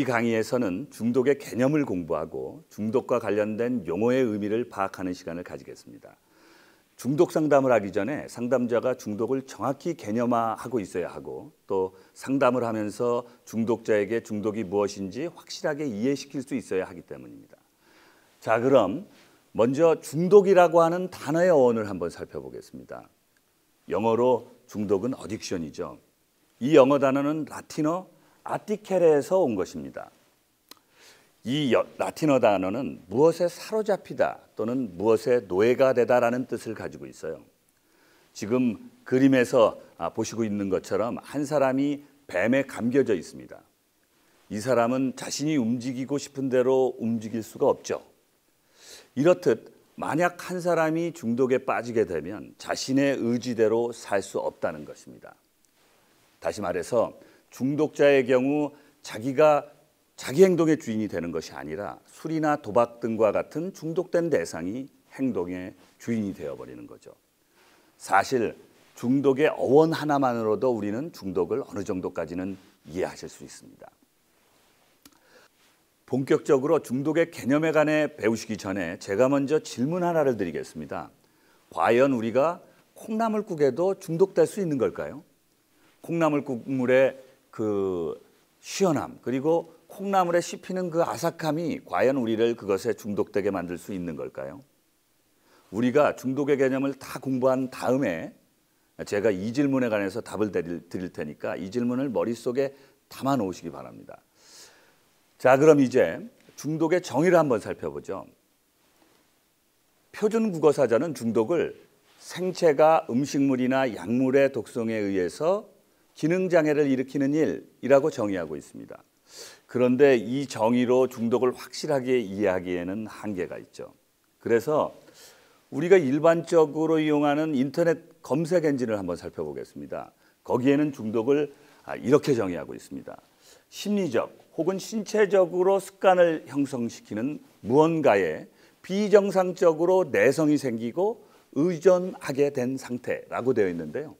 강의에서는 중독의 개념을 공부하고 중독과 관련된 용어의 의미를 파악하는 시간을 가지겠습니다. 중독 상담을 하기 전에 상담자가 중독을 정확히 개념화하고 있어야 하고 또 상담을 하면서 중독자에게 중독이 무엇인지 확실하게 이해시킬 수 있어야 하기 때문입니다. 자, 그럼 먼저 중독이라고 하는 단어의 어원을 한번 살펴보겠습니다. 영어로 중독은 어딕션이죠. 이 영어 단어는 라틴어 아티케레에서 온 것입니다. 이 라틴어 단어는 무엇에 사로잡히다 또는 무엇에 노예가 되다라는 뜻을 가지고 있어요. 지금 그림에서 보시고 있는 것처럼 한 사람이 뱀에 감겨져 있습니다. 이 사람은 자신이 움직이고 싶은 대로 움직일 수가 없죠. 이렇듯 만약 한 사람이 중독에 빠지게 되면 자신의 의지대로 살 수 없다는 것입니다. 다시 말해서 중독자의 경우 자기가 자기 행동의 주인이 되는 것이 아니라 술이나 도박 등과 같은 중독된 대상이 행동의 주인이 되어버리는 거죠. 사실 중독의 어원 하나만으로도 우리는 중독을 어느 정도까지는 이해하실 수 있습니다. 본격적으로 중독의 개념에 관해 배우시기 전에 제가 먼저 질문 하나를 드리겠습니다. 과연 우리가 콩나물국에도 중독될 수 있는 걸까요? 콩나물 국물의 그 시원함 그리고 콩나물에 씹히는 그 아삭함이 과연 우리를 그것에 중독되게 만들 수 있는 걸까요? 우리가 중독의 개념을 다 공부한 다음에 제가 이 질문에 관해서 답을 드릴 테니까 이 질문을 머릿속에 담아 놓으시기 바랍니다. 자, 그럼 이제 중독의 정의를 한번 살펴보죠. 표준국어사전은 중독을 생체가 음식물이나 약물의 독성에 의해서 기능장애를 일으키는 일이라고 정의하고 있습니다. 그런데 이 정의로 중독을 확실하게 이해하기에는 한계가 있죠. 그래서 우리가 일반적으로 이용하는 인터넷 검색 엔진을 한번 살펴보겠습니다. 거기에는 중독을 이렇게 정의하고 있습니다. 심리적 혹은 신체적으로 습관을 형성시키는 무언가에 비정상적으로 내성이 생기고 의존하게 된 상태라고 되어 있는데요.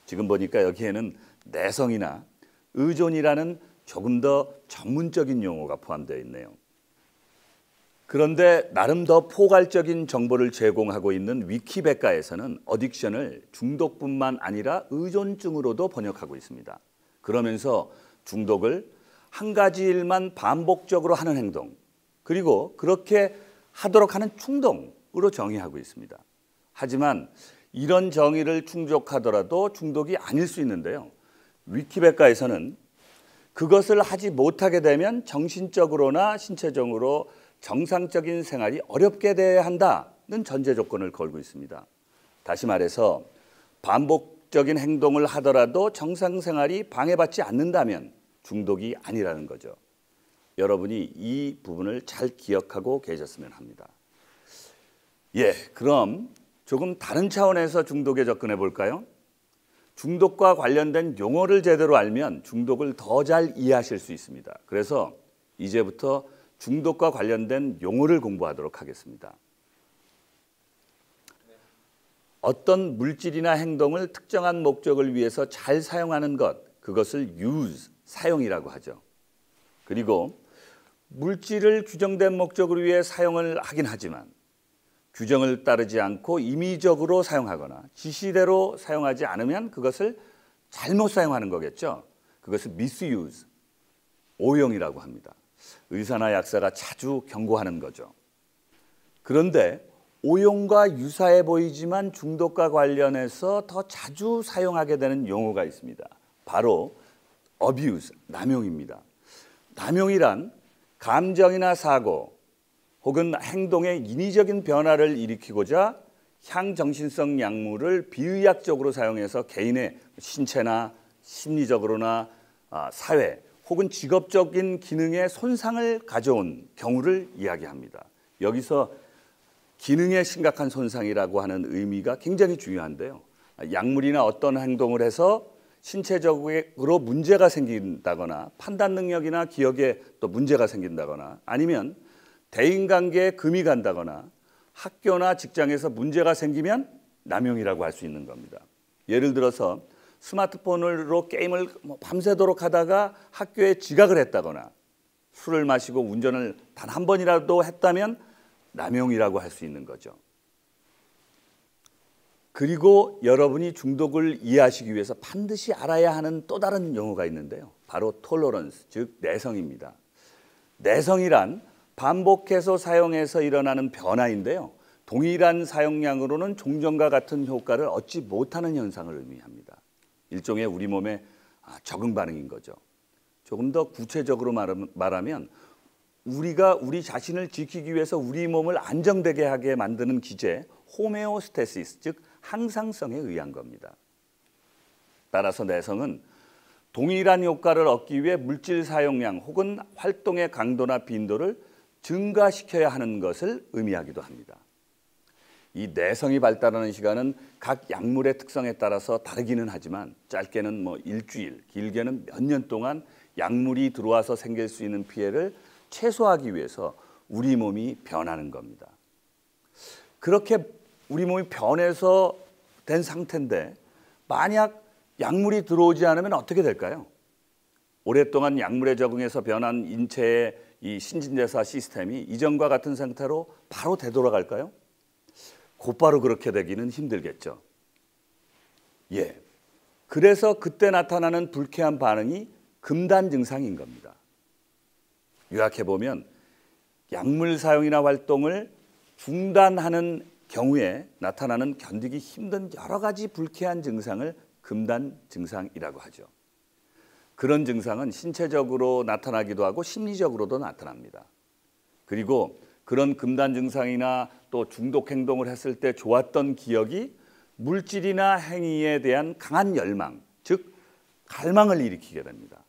지금 보니까 여기에는 내성이나 의존이라는 조금 더 전문적인 용어가 포함되어 있네요. 그런데 나름 더 포괄적인 정보를 제공하고 있는 위키백과에서는 어딕션을 중독뿐만 아니라 의존증으로도 번역하고 있습니다. 그러면서 중독을 한 가지 일만 반복적으로 하는 행동 그리고 그렇게 하도록 하는 충동으로 정의하고 있습니다. 하지만 이런 정의를 충족하더라도 중독이 아닐 수 있는데요. 위키백과에서는 그것을 하지 못하게 되면 정신적으로나 신체적으로 정상적인 생활이 어렵게 돼야 한다는 전제 조건을 걸고 있습니다. 다시 말해서 반복적인 행동을 하더라도 정상 생활이 방해받지 않는다면 중독이 아니라는 거죠. 여러분이 이 부분을 잘 기억하고 계셨으면 합니다. 예, 그럼 조금 다른 차원에서 중독에 접근해 볼까요? 중독과 관련된 용어를 제대로 알면 중독을 더 잘 이해하실 수 있습니다. 그래서 이제부터 중독과 관련된 용어를 공부하도록 하겠습니다. 어떤 물질이나 행동을 특정한 목적을 위해서 잘 사용하는 것, 그것을 use, 사용이라고 하죠. 그리고 물질을 규정된 목적을 위해 사용을 하긴 하지만 규정을 따르지 않고 임의적으로 사용하거나 지시대로 사용하지 않으면 그것을 잘못 사용하는 거겠죠. 그것을 misuse, 오용이라고 합니다. 의사나 약사가 자주 경고하는 거죠. 그런데 오용과 유사해 보이지만 중독과 관련해서 더 자주 사용하게 되는 용어가 있습니다. 바로 abuse, 남용입니다. 남용이란 감정이나 사고 혹은 행동의 인위적인 변화를 일으키고자 향정신성 약물을 비의학적으로 사용해서 개인의 신체나 심리적으로나 사회 혹은 직업적인 기능에 손상을 가져온 경우를 이야기합니다. 여기서 기능에 심각한 손상이라고 하는 의미가 굉장히 중요한데요. 약물이나 어떤 행동을 해서 신체적으로 문제가 생긴다거나 판단 능력이나 기억에 또 문제가 생긴다거나 아니면 대인관계에 금이 간다거나 학교나 직장에서 문제가 생기면 남용이라고 할 수 있는 겁니다. 예를 들어서 스마트폰으로 게임을 밤새도록 하다가 학교에 지각을 했다거나 술을 마시고 운전을 단 한 번이라도 했다면 남용이라고 할 수 있는 거죠. 그리고 여러분이 중독을 이해하시기 위해서 반드시 알아야 하는 또 다른 용어가 있는데요. 바로 톨러런스, 즉 내성입니다. 내성이란 반복해서 사용해서 일어나는 변화인데요. 동일한 사용량으로는 종전과 같은 효과를 얻지 못하는 현상을 의미합니다. 일종의 우리 몸의 적응 반응인 거죠. 조금 더 구체적으로 말하면 우리가 우리 자신을 지키기 위해서 우리 몸을 안정되게 하게 만드는 기제 호메오스테시스, 즉 항상성에 의한 겁니다. 따라서 내성은 동일한 효과를 얻기 위해 물질 사용량 혹은 활동의 강도나 빈도를 증가시켜야 하는 것을 의미하기도 합니다. 이 내성이 발달하는 시간은 각 약물의 특성에 따라서 다르기는 하지만 짧게는 일주일, 길게는 몇 년 동안 약물이 들어와서 생길 수 있는 피해를 최소화하기 위해서 우리 몸이 변하는 겁니다. 그렇게 우리 몸이 변해서 된 상태인데 만약 약물이 들어오지 않으면 어떻게 될까요? 오랫동안 약물에 적응해서 변한 인체의 이 신진대사 시스템이 이전과 같은 상태로 바로 되돌아갈까요? 곧바로 그렇게 되기는 힘들겠죠. 예. 그래서 그때 나타나는 불쾌한 반응이 금단 증상인 겁니다. 요약해 보면 약물 사용이나 활동을 중단하는 경우에 나타나는 견디기 힘든 여러 가지 불쾌한 증상을 금단 증상이라고 하죠. 그런 증상은 신체적으로 나타나기도 하고 심리적으로도 나타납니다. 그리고 그런 금단 증상이나 또 중독 행동을 했을 때 좋았던 기억이 물질이나 행위에 대한 강한 열망, 즉 갈망을 일으키게 됩니다.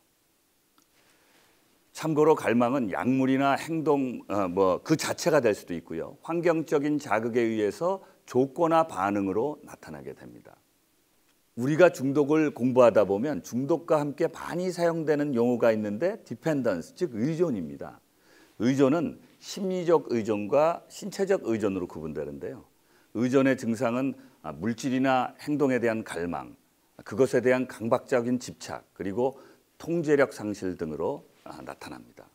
참고로 갈망은 약물이나 행동 그 자체가 될 수도 있고요. 환경적인 자극에 의해서 조건화 반응으로 나타나게 됩니다. 우리가 중독을 공부하다 보면 중독과 함께 많이 사용되는 용어가 있는데 디펜던스, 즉 의존입니다. 의존은 심리적 의존과 신체적 의존으로 구분되는데요. 의존의 증상은 물질이나 행동에 대한 갈망, 그것에 대한 강박적인 집착, 그리고 통제력 상실 등으로 나타납니다.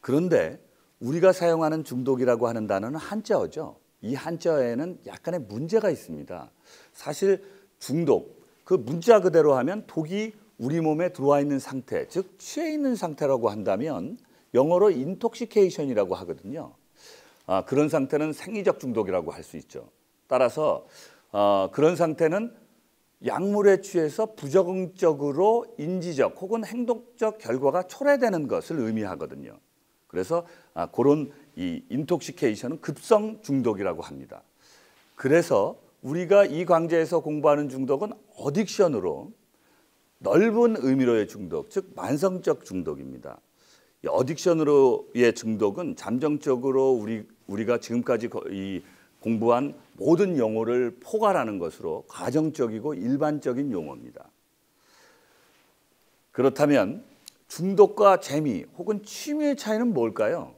그런데 우리가 사용하는 중독이라고 하는 단어는 한자어죠. 이 한자어에는 약간의 문제가 있습니다. 사실 중독, 그 문자 그대로 하면 독이 우리 몸에 들어와 있는 상태, 즉 취해 있는 상태라고 한다면 영어로 인톡시케이션이라고 하거든요. 그런 상태는 생리적 중독이라고 할 수 있죠. 따라서 그런 상태는 약물에 취해서 부적응적으로 인지적 혹은 행동적 결과가 초래되는 것을 의미하거든요. 그래서 그런 이 인톡시케이션은 급성 중독이라고 합니다. 그래서 우리가 이 강좌에서 공부하는 중독은 어딕션으로 넓은 의미로의 중독, 즉 만성적 중독입니다. 이 어딕션으로의 중독은 잠정적으로 우리가 지금까지 공부한 모든 용어를 포괄하는 것으로 가정적이고 일반적인 용어입니다. 그렇다면 중독과 재미 혹은 취미의 차이는 뭘까요?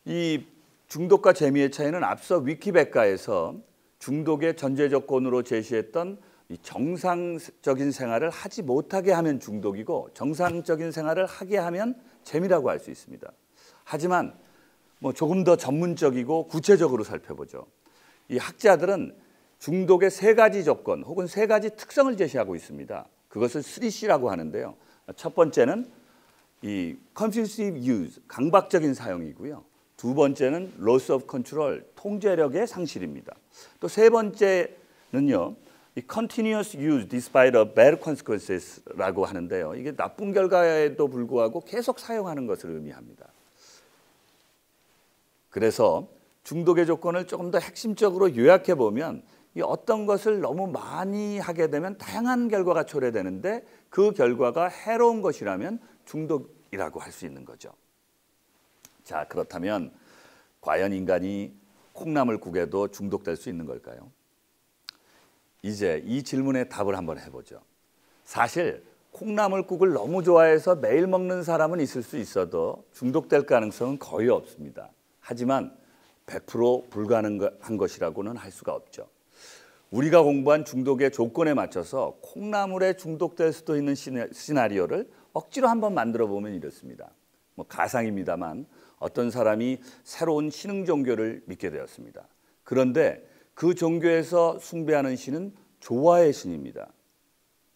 이 중독과 재미의 차이는 앞서 위키백과에서 중독의 전제 조건으로 제시했던 이 정상적인 생활을 하지 못하게 하면 중독이고 정상적인 생활을 하게 하면 재미라고 할 수 있습니다. 하지만 조금 더 전문적이고 구체적으로 살펴보죠. 이 학자들은 중독의 세 가지 조건 혹은 세 가지 특성을 제시하고 있습니다. 그것을 3C라고 하는데요. 첫 번째는 이 compulsive use, 강박적인 사용이고요. 두 번째는 loss of control, 통제력의 상실입니다. 또 세 번째는요, 이 continuous use despite of bad consequences라고 하는데요. 이게 나쁜 결과에도 불구하고 계속 사용하는 것을 의미합니다. 그래서 중독의 조건을 조금 더 핵심적으로 요약해 보면 이 어떤 것을 너무 많이 하게 되면 다양한 결과가 초래되는데 그 결과가 해로운 것이라면 중독이라고 할 수 있는 거죠. 자, 그렇다면 과연 인간이 콩나물국에도 중독될 수 있는 걸까요? 이제 이 질문에 답을 한번 해보죠. 사실 콩나물국을 너무 좋아해서 매일 먹는 사람은 있을 수 있어도 중독될 가능성은 거의 없습니다. 하지만 100% 불가능한 것이라고는 할 수가 없죠. 우리가 공부한 중독의 조건에 맞춰서 콩나물에 중독될 수도 있는 시나리오를 억지로 한번 만들어 보면 이렇습니다. 뭐 가상입니다만 어떤 사람이 새로운 신흥 종교를 믿게 되었습니다. 그런데 그 종교에서 숭배하는 신은 조화의 신입니다.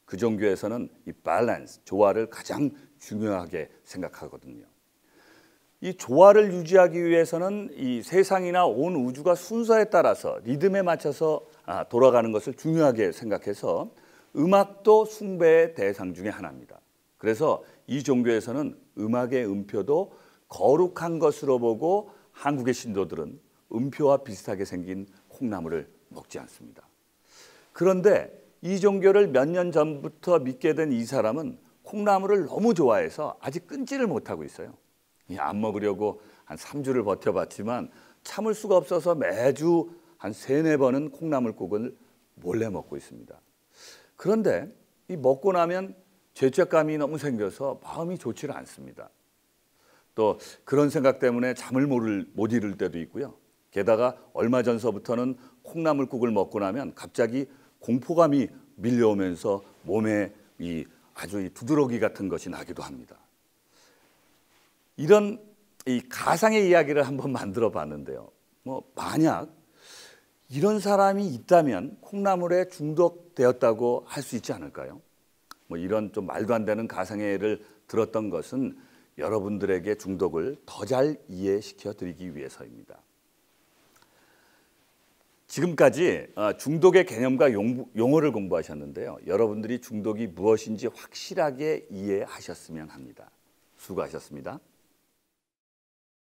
그 종교에서는 이 밸런스, 조화를 가장 중요하게 생각하거든요. 이 조화를 유지하기 위해서는 이 세상이나 온 우주가 순서에 따라서 리듬에 맞춰서 돌아가는 것을 중요하게 생각해서 음악도 숭배의 대상 중에 하나입니다. 그래서 이 종교에서는 음악의 음표도 거룩한 것으로 보고 한국의 신도들은 음표와 비슷하게 생긴 콩나물을 먹지 않습니다. 그런데 이 종교를 몇 년 전부터 믿게 된 이 사람은 콩나물을 너무 좋아해서 아직 끊지를 못하고 있어요. 안 먹으려고 한 3주를 버텨봤지만 참을 수가 없어서 매주 한 3-4번은 콩나물국을 몰래 먹고 있습니다. 그런데 이 먹고 나면 죄책감이 너무 생겨서 마음이 좋지를 않습니다. 또 그런 생각 때문에 잠을 못 이룰 때도 있고요. 게다가 얼마 전서부터는 콩나물국을 먹고 나면 갑자기 공포감이 밀려오면서 몸에 아주 두드러기 같은 것이 나기도 합니다. 이런 이 가상의 이야기를 한번 만들어 봤는데요. 만약 이런 사람이 있다면 콩나물에 중독되었다고 할 수 있지 않을까요? 이런 좀 말도 안 되는 가상의 예를 들었던 것은 여러분들에게 중독을 더 잘 이해시켜 드리기 위해서입니다. 지금까지 중독의 개념과 용어를 공부하셨는데요. 여러분들이 중독이 무엇인지 확실하게 이해하셨으면 합니다. 수고하셨습니다.